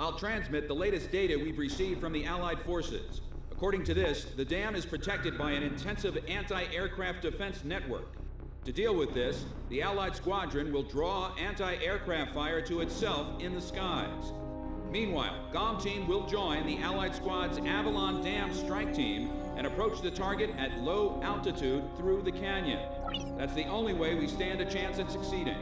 I'll transmit the latest data we've received from the Allied forces. According to this, the dam is protected by an intensive anti-aircraft defense network. To deal with this, the Allied squadron will draw anti-aircraft fire to itself in the skies. Meanwhile, GOM team will join the Allied squad's Avalon Dam strike team and approach the target at low altitude through the canyon. That's the only way we stand a chance at succeeding.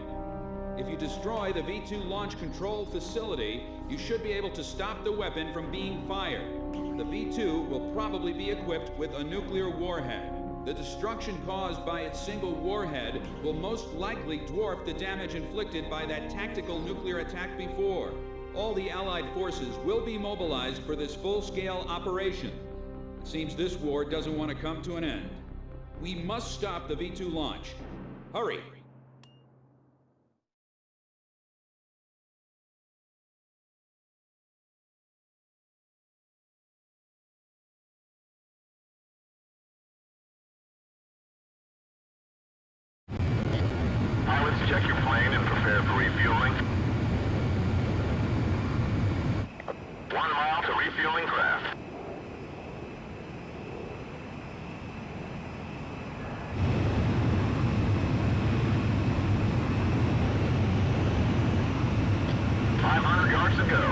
If you destroy the V2 launch control facility, you should be able to stop the weapon from being fired. The V2 will probably be equipped with a nuclear warhead. The destruction caused by its single warhead will most likely dwarf the damage inflicted by that tactical nuclear attack before. All the Allied forces will be mobilized for this full-scale operation. It seems this war doesn't want to come to an end. We must stop the V2 launch. Hurry! Pilots, check your plane and prepare for refueling. 1 mile to refueling craft. Yards to go.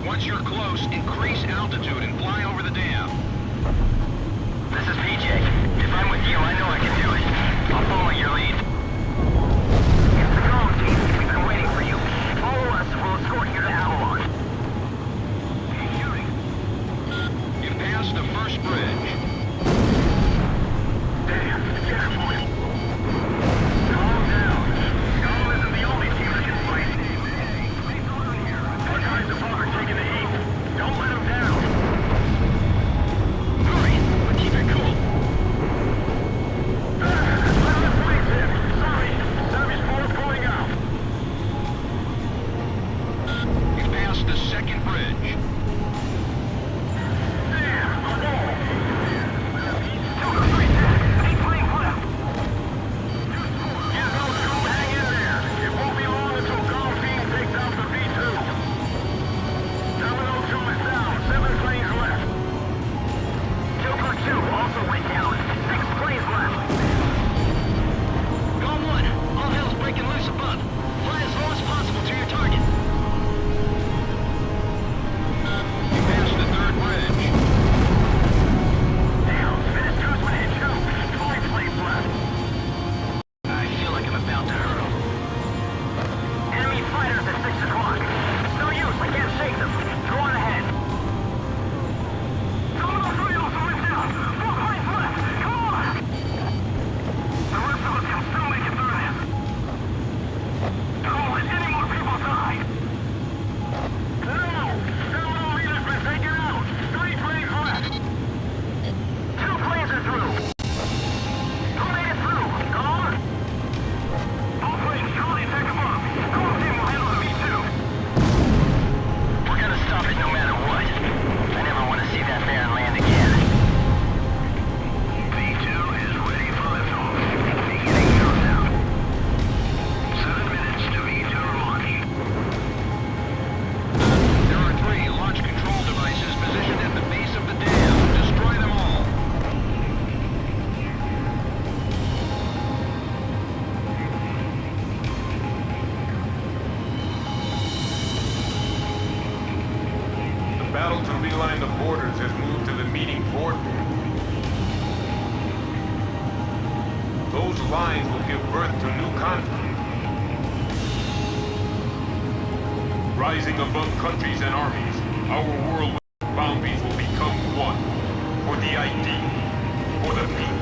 Once you're close, increase altitude and fly over the dam. This is PJ. If I'm with you, I know I can do it. I'll follow your lead. It's the Golem team. We've been waiting for you. Follow us. We'll escort you to Avalon. Shooting. You've passed the first bridge. Damn, careful. Calm down. Golem isn't the only team that can fight. Our guys above are taking the heat. Don't let them down. Hurry, but keep it cool. Let the flames in. Sorry. Savage 4 pulling out. You've passed the second bridge. Damn, a wall. battle to realign the borders has moved to the meeting boardroom. Those lines will give birth to new conflict. Rising above countries and armies, our world boundaries will become one. For the ideal, for the people.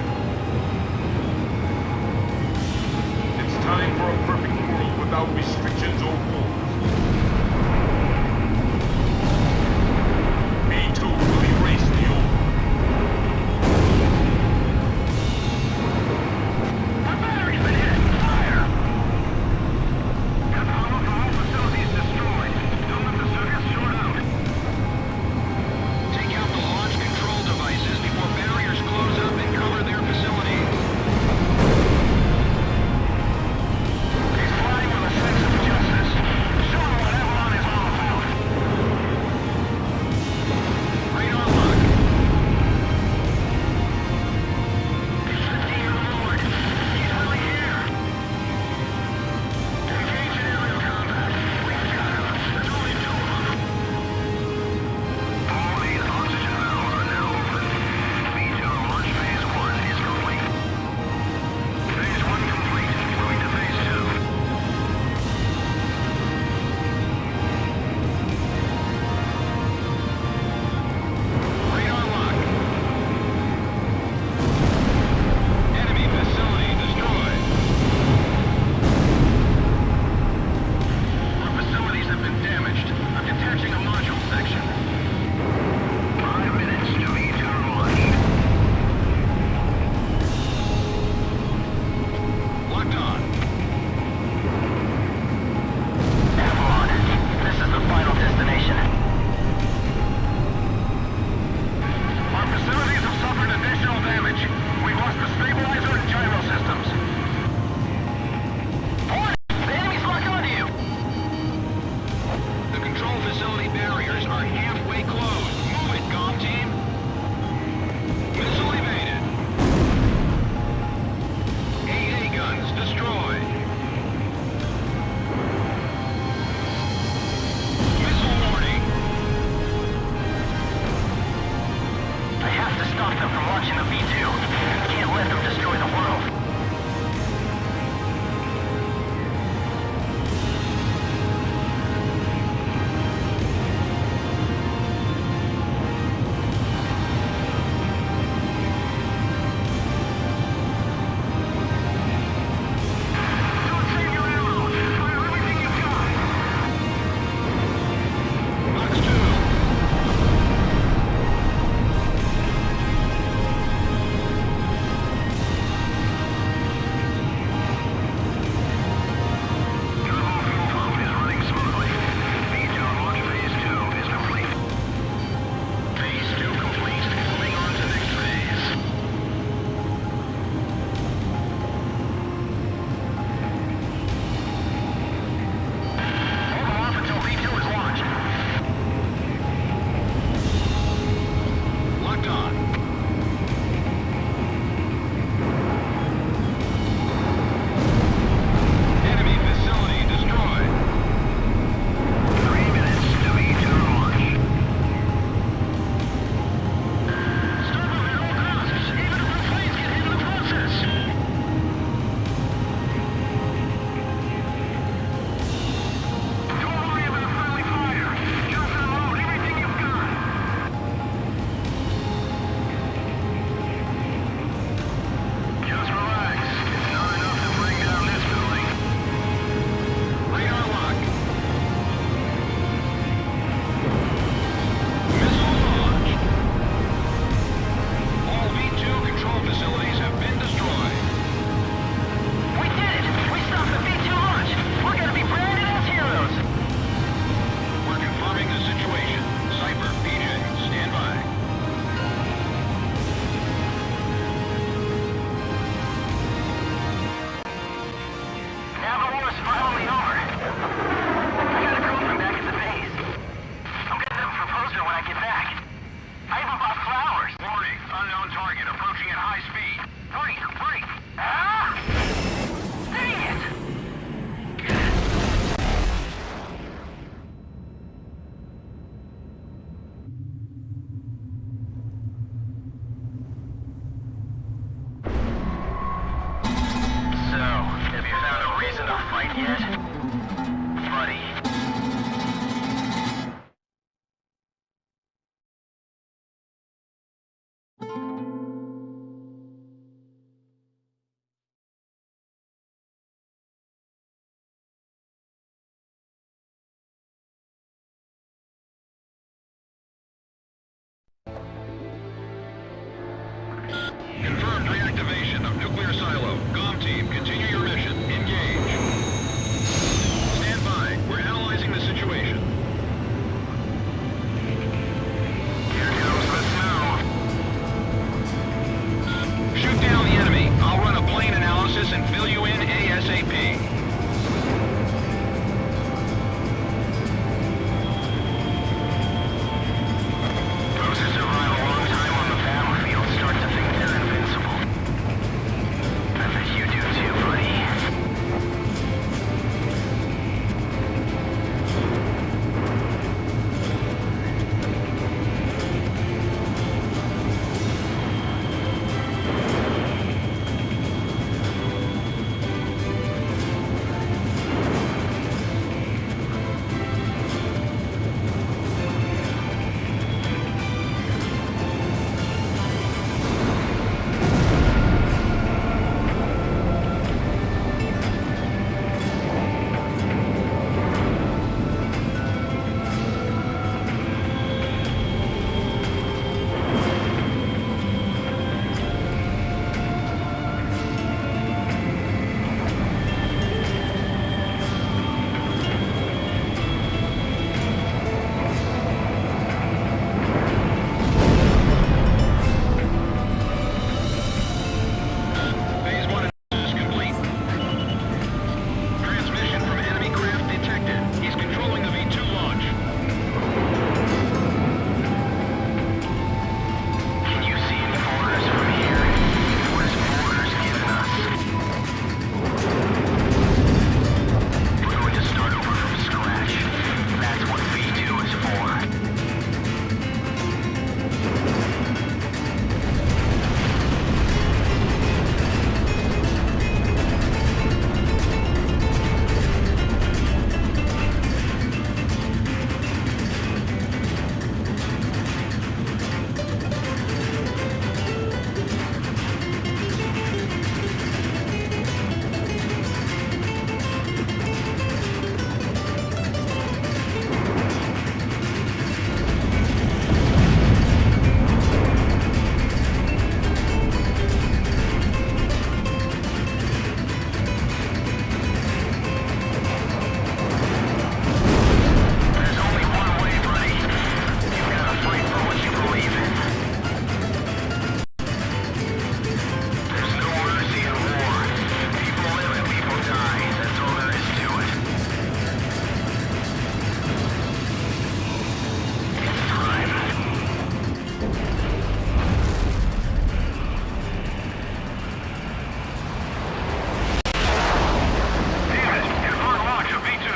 It's time for a perfect world without restrictions or wars. Ps2 will erase the old. Our battery's been hit! Fire! Got all facilities destroyed. Don't let the circuits short out. Take out the launch control devices before barriers close up and cover their facilities. He's flying with a sense of justice. Show him what Avalon is all about. Radar lock. He's 15 Lord. He's really here. Engage in aerial combat. We've got him. There's only 2 of them. All 8 oxygen valves are now open. Ps2 launch phase 1 is complete. Phase 1 complete. Moving to phase 2. Radar lock. Enemy facility destroyed. Our facilities have been damaged. I'm detaching a module section. 5 minutes to Ps2 launch. Locked on. Avalon, this is the final destination. Our facilities have suffered additional damage. We've lost the stabilizer and gyro systems. Horn! The enemy's locked onto you! The control facility barriers are halfway closed. Move it, comm team. Missile evaded. AA guns destroyed. Missile warning. I have to stop them from launching the V2. Can't let them destroy the world. Don't save your ammo. Fire everything you've got. Box 2. Confirmed reactivation of nuclear silo. GOM team, continue your mission. Engage. Stand by. We're analyzing the situation. Here comes the snow. Shoot down the enemy. I'll run a plane analysis and fill you in ASAP. Those who survive a long time on the battlefield start to think they're invincible. I bet you do too, buddy. Phase 1 is complete. Transmission from enemy craft detected. He's controlling the V2 launch. Can you see any orders from here? What is orders giving us? We're going to start over from scratch. That's what V2 is for. There's only one way, buddy. You've got to fight for what you believe in. There's no mercy in war. People live and people die. That's all there is to it. It's time. Damn it! Confirmed launch of V2.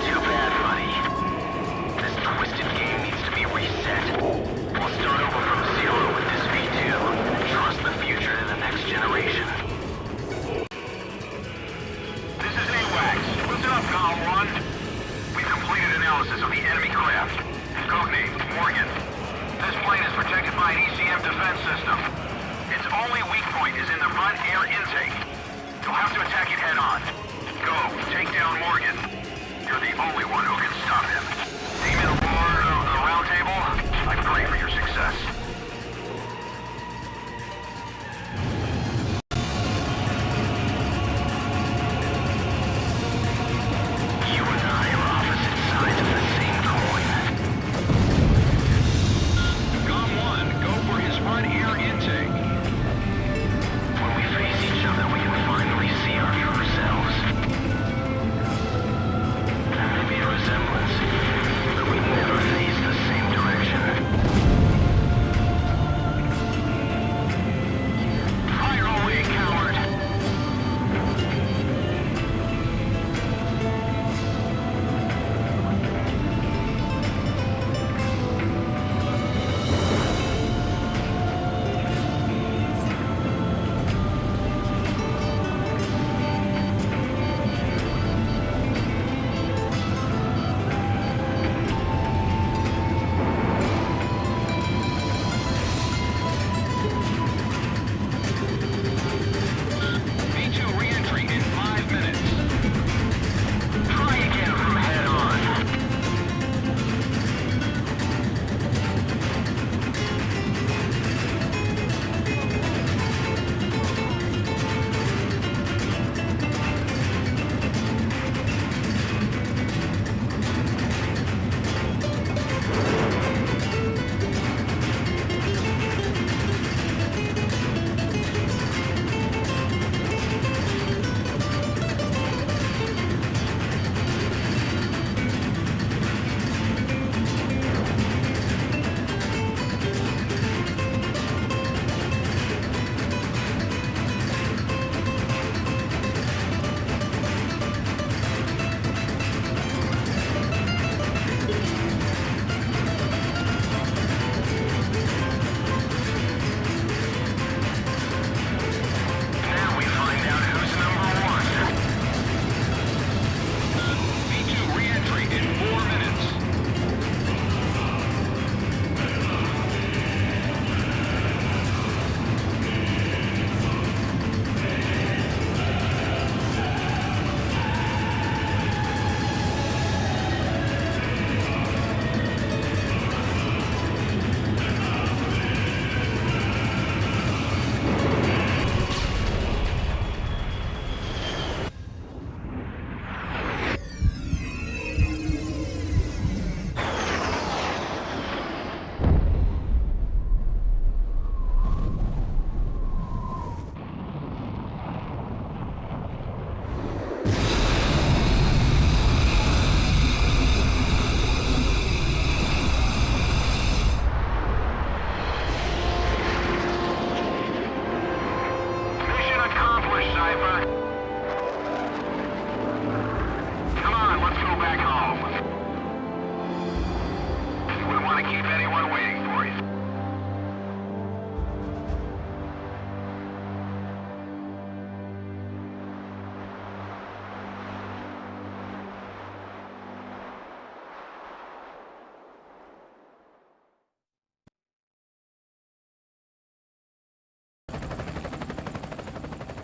Too bad, buddy. This twisted game needs to be reset. We'll start over from zero with this V2 and trust the future to the next generation. This is AWACS. Listen up, GOM 1. We've completed analysis of the enemy craft. Codename, Morgan. This plane is protected by an ECM defense system. Its only weak point is in the front air intake. You'll have to attack it head-on. Go, take down Morgan. You're the only one who can stop him. Team in the round table, I pray for your success. You and I are opposite sides of the same coin. GOM 1, go for his front air intake. When we face each other, we can finally see our true selves. Maybe a resemblance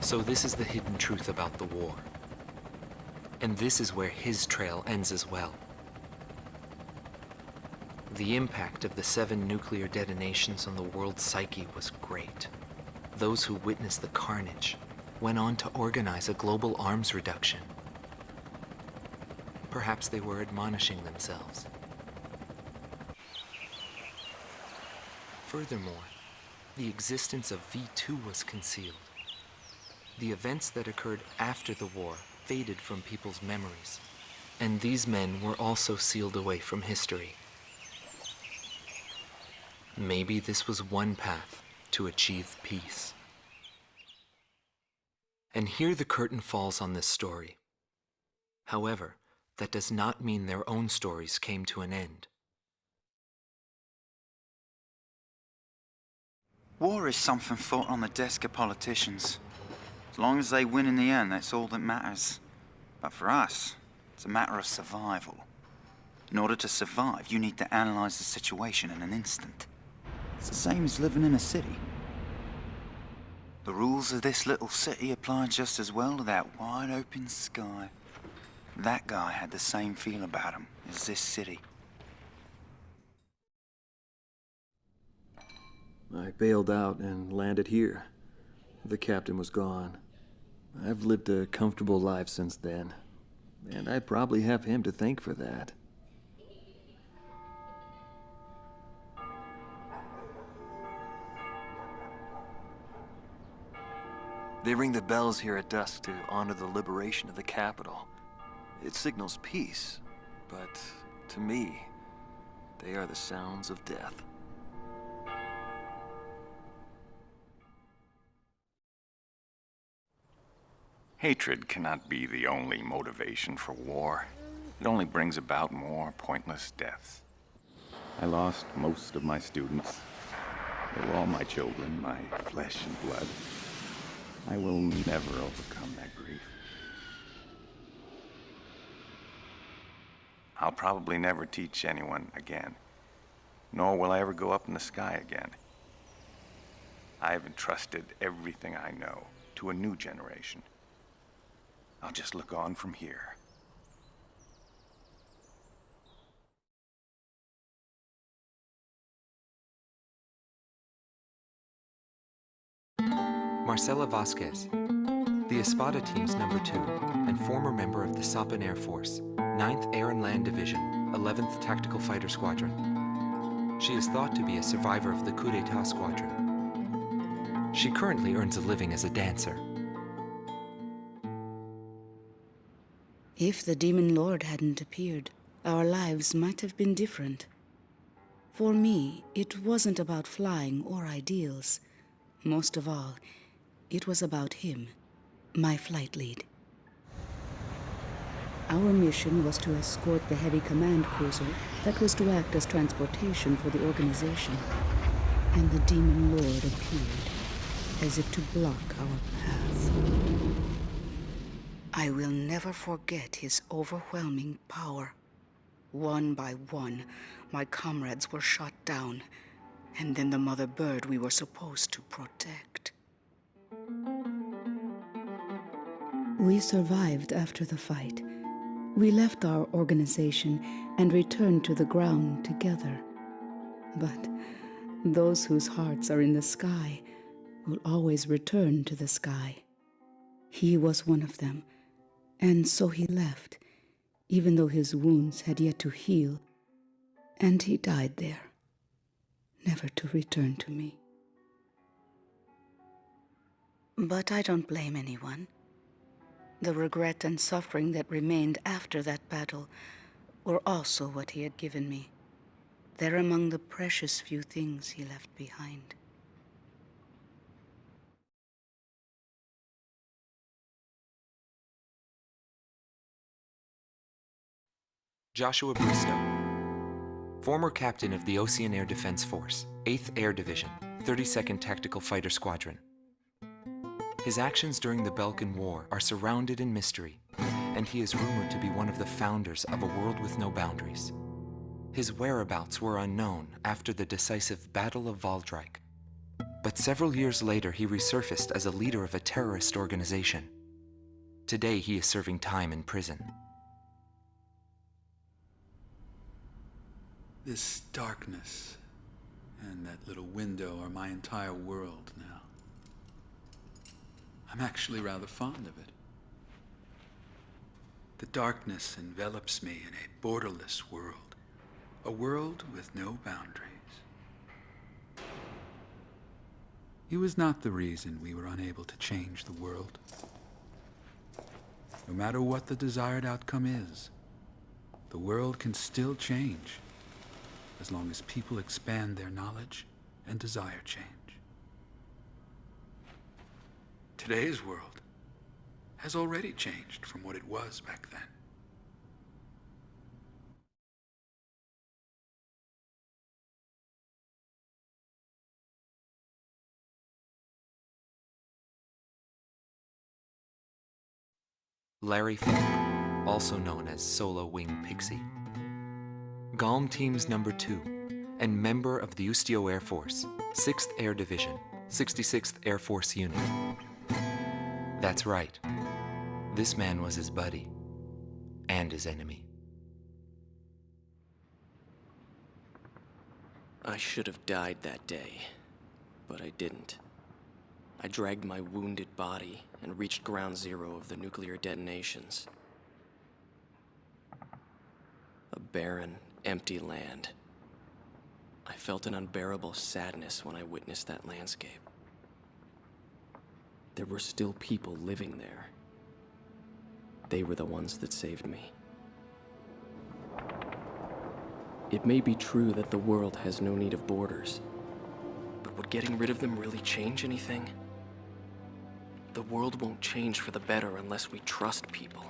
So this is the hidden truth about the war. And this is where his trail ends as well. The impact of the 7 nuclear detonations on the world's psyche was great. Those who witnessed the carnage went on to organize a global arms reduction. Perhaps they were admonishing themselves. Furthermore, the existence of V2 was concealed. The events that occurred after the war faded from people's memories, and these men were also sealed away from history. Maybe this was one path to achieve peace. And here the curtain falls on this story. However, that does not mean their own stories came to an end. War is something fought on the desk of politicians. As long as they win in the end, that's all that matters. But for us, it's a matter of survival. In order to survive, you need to analyze the situation in an instant. It's the same as living in a city. The rules of this little city apply just as well to that wide open sky. That guy had the same feel about him as this city. I bailed out and landed here. The captain was gone. I've lived a comfortable life since then, and I probably have him to thank for that. They ring the bells here at dusk to honor the liberation of the capital. It signals peace, but to me, they are the sounds of death. Hatred cannot be the only motivation for war. It only brings about more pointless deaths. I lost most of my students. They were all my children, my flesh and blood. I will never overcome that grief. I'll probably never teach anyone again, nor will I ever go up in the sky again. I have entrusted everything I know to a new generation. I'll just look on from here. Marcela Vasquez, the Espada Team's number 2 and former member of the Sapan Air Force, 9th Air and Land Division, 11th Tactical Fighter Squadron. She is thought to be a survivor of the coup d'etat squadron. She currently earns a living as a dancer. If the Demon Lord hadn't appeared, our lives might have been different. For me, it wasn't about flying or ideals. Most of all, it was about him, my flight lead. Our mission was to escort the heavy command cruiser that was to act as transportation for the organization. And the Demon Lord appeared, as if to block our path. I will never forget his overwhelming power. One by one, my comrades were shot down, and then the mother bird we were supposed to protect. We survived after the fight. We left our organization and returned to the ground together. But those whose hearts are in the sky will always return to the sky. He was one of them, and so he left, even though his wounds had yet to heal, and he died there, never to return to me. But I don't blame anyone. The regret and suffering that remained after that battle were also what he had given me. They're among the precious few things he left behind. Joshua Bristow, former captain of the Ocean Air Defense Force, 8th Air Division, 32nd Tactical Fighter Squadron. His actions during the Belkan War are surrounded in mystery, and he is rumored to be one of the founders of a world with no boundaries. His whereabouts were unknown after the decisive Battle of Valdreich. But several years later, he resurfaced as a leader of a terrorist organization. Today, he is serving time in prison. This darkness and that little window are my entire world now. I'm actually rather fond of it. The darkness envelops me in a borderless world, a world with no boundaries. He was not the reason we were unable to change the world. No matter what the desired outcome is, the world can still change, as long as people expand their knowledge and desire change. Today's world has already changed from what it was back then. Larry Falk, also known as Solo Wing Pixie. GALM Team's number 2, and member of the Ustio Air Force, 6th Air Division, 66th Air Force Unit. That's right. This man was his buddy, and his enemy. I should have died that day, but I didn't. I dragged my wounded body and reached ground zero of the nuclear detonations. A barren, empty land. I felt an unbearable sadness when I witnessed that landscape. There were still people living there. They were the ones that saved me. It may be true that the world has no need of borders, but would getting rid of them really change anything? The world won't change for the better unless we trust people.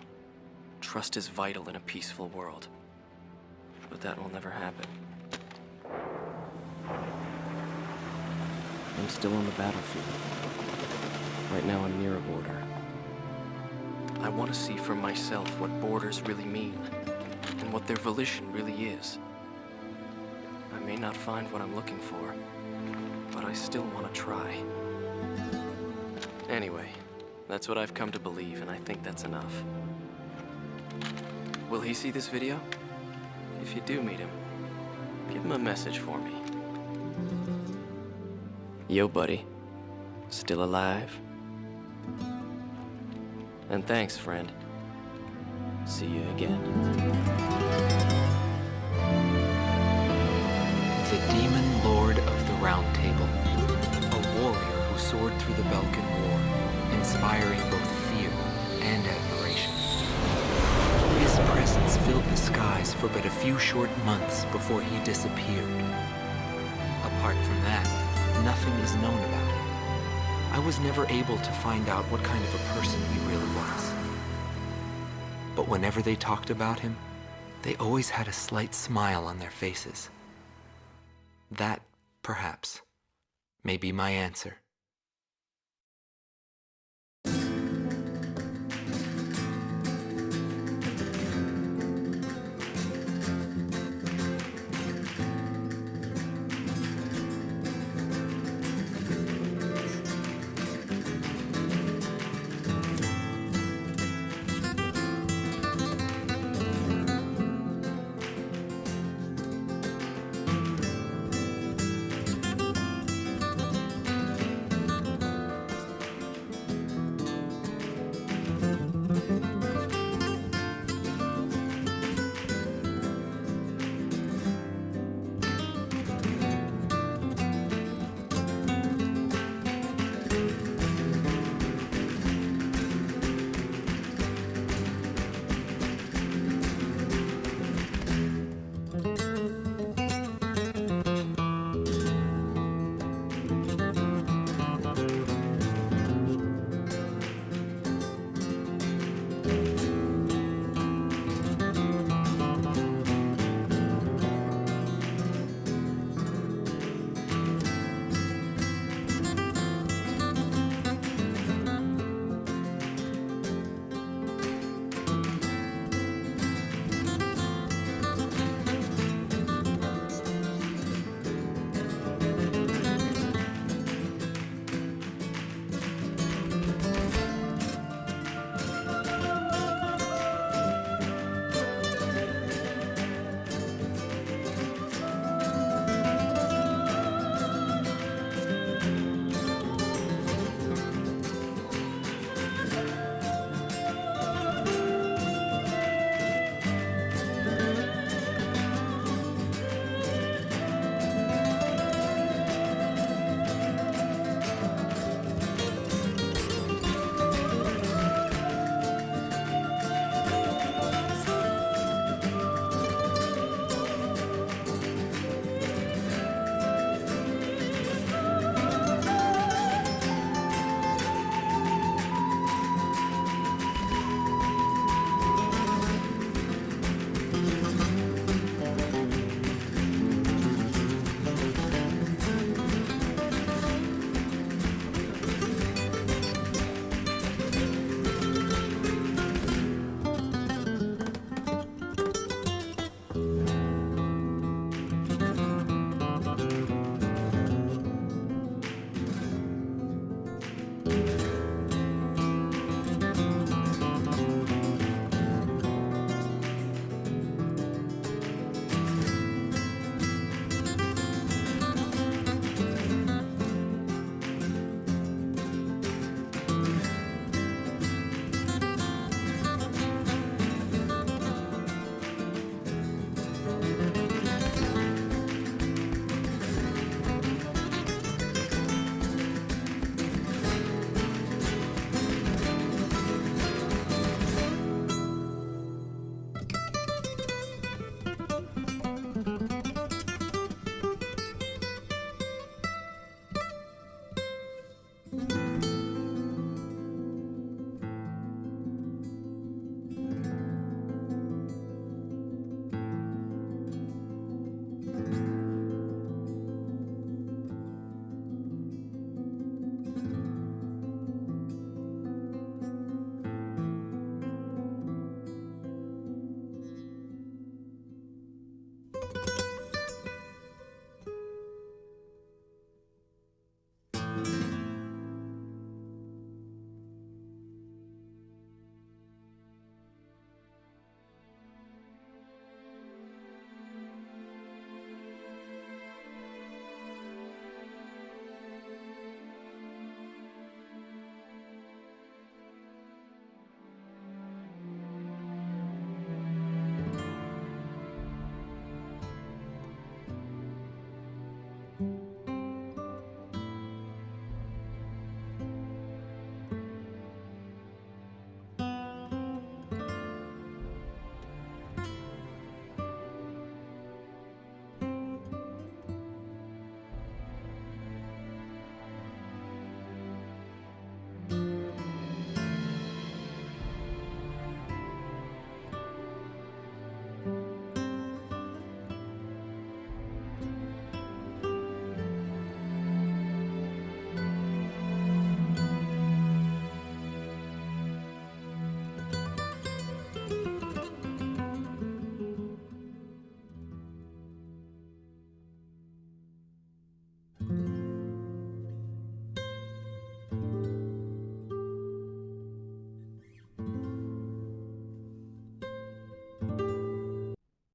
Trust is vital in a peaceful world. But that will never happen. I'm still on the battlefield. Right now I'm near a border. I want to see for myself what borders really mean, and what their volition really is. I may not find what I'm looking for, but I still want to try. Anyway, that's what I've come to believe, and I think that's enough. Will he see this video? If you do meet him, give him a message for me. Yo, buddy. Still alive? And thanks, friend. See you again. The Demon Lord of the Round Table, a warrior who soared through the Belkan War, inspiring both fear and admiration. His presence filled the skies for but a few short months before he disappeared. Apart from that, nothing is known about him. I was never able to find out what kind of a person he really was. But whenever they talked about him, they always had a slight smile on their faces. That, perhaps, may be my answer.